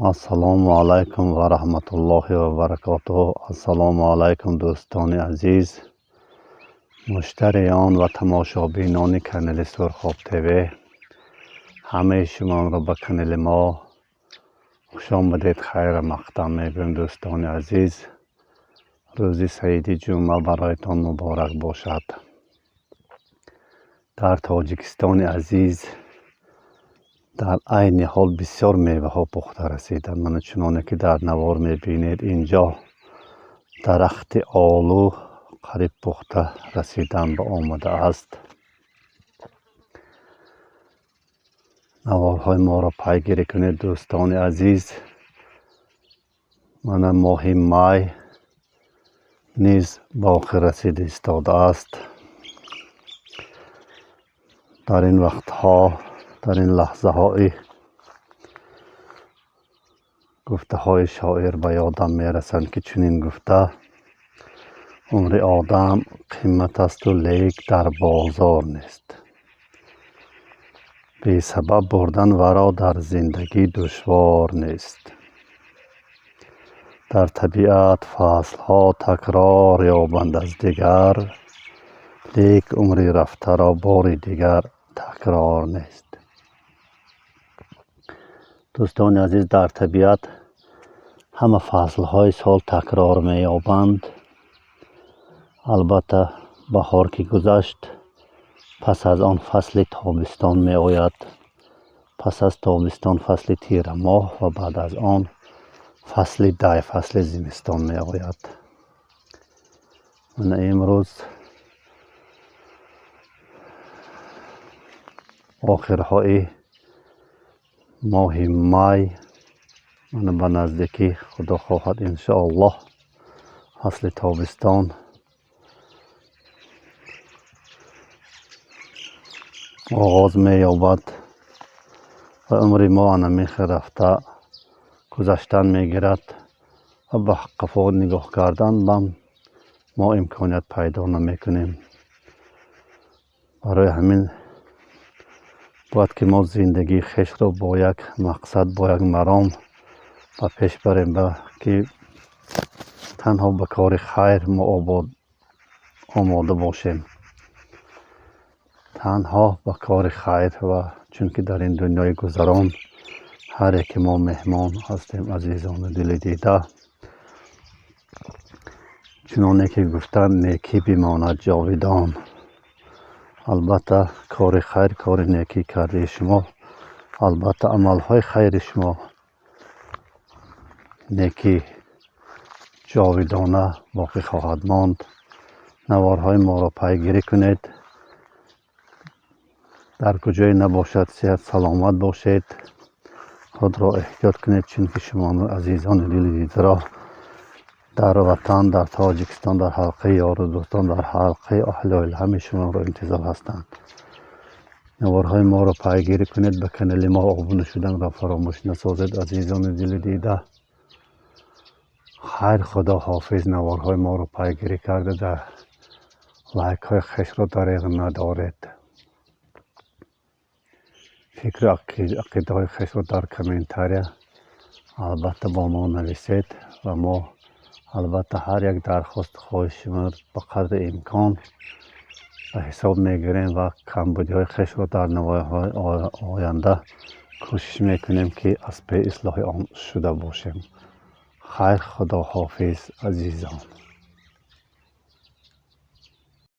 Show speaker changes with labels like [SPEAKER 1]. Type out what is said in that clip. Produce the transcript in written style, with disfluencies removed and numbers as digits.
[SPEAKER 1] السلام علیکم و رحمت الله و برکاته. السلام علیکم دوستان عزیز، مشتریان و تماشابینان کانال سرخاب تیوی، همه شما را به کانال ما خوش آمدید، خیر مقدم میگویم. دوستان عزیز، روز سعید جمعه برایتان مبارک باشد. در تاجیکستان عزیز در عین حال بسیار میوه ها پخته رسیدند. من چنانه که در نوار میبینید اینجا درخت آلو قریب پخته رسیدن به آمده است. نوارهای ما را پیگیری کنید دوستان عزیز. من ماه می نیز باقی رسید ایستاده است. در این وقتها، در این لحظه های گفته های شاعر به یادم میرسند که چنین گفته: عمر آدم قیمت است و لیک در بازار نیست. بی سبب بردن ورا در زندگی دشوار نیست. در طبیعت فصل ها تکرار یابند از دیگر، لیک عمری رفته را بار دیگر تکرار نیست. دوستان عزیز، در طبیعت همه فصل های سال تکرار می یابند. البته بهار که گذشت، پس از آن فصل تابستان می آید. پس از تابستان فصل تیر ماه و بعد از آن فصل زمستان می آید. من امروز آخرهای ماه می، من به نزدیکی خدا خواهد انشاءالله فصل تابستان آغاز می یابد و عمر ما انمیخ رفته گذشتن می گیرد و به قفا نگاه کردن بم ما امکانیت پیدا نمی کنیم. برای همین باید که ما زندگی خیش را با یک مقصد، با یک مرام به پیش بریم که تنها به کار خیر ما آماده باشیم. تنها به کار خیر، و چون که در این دنیای گذران هر یک ما مهمان هستیم عزیزان دل دیده. چنانه که گفتن نیکی بماند جاودان. البته کار خیر، کار نیکی کرده شما، البته عملهای خیر شما نیکی جاودانه باقی خواهد ماند. نوارهای ما را پیگیری کنید. در کجای نباشد صحت سلامت باشید. خود را احتیاط کنید، چون که شما عزیزان دل دیده را در وطن، در تاجیکستان، در حلقه یار و دوستان، در حلقه اهل همه شما را انتظار هستند. نوارهای ما را پیگیری کنید. به کانال ما آبونه شدن را فراموش نسازید عزیزان دل دیده. خیر، خدا حافظ. نوارهای ما را پیگیری کرده در لایک های خیش را دریغ ندارید. فکر عقیده های خیش را در کامنتاری البته با ما نویسید و ما البته هر یک درخواست خواهش شما به قدر امکان به حساب میگیریم و کمبودی های خیش را در نوارهای آینده کوشش میکنیم که از پی اصلاح آن شده باشیم. خیر، خدا حافظ عزیزان.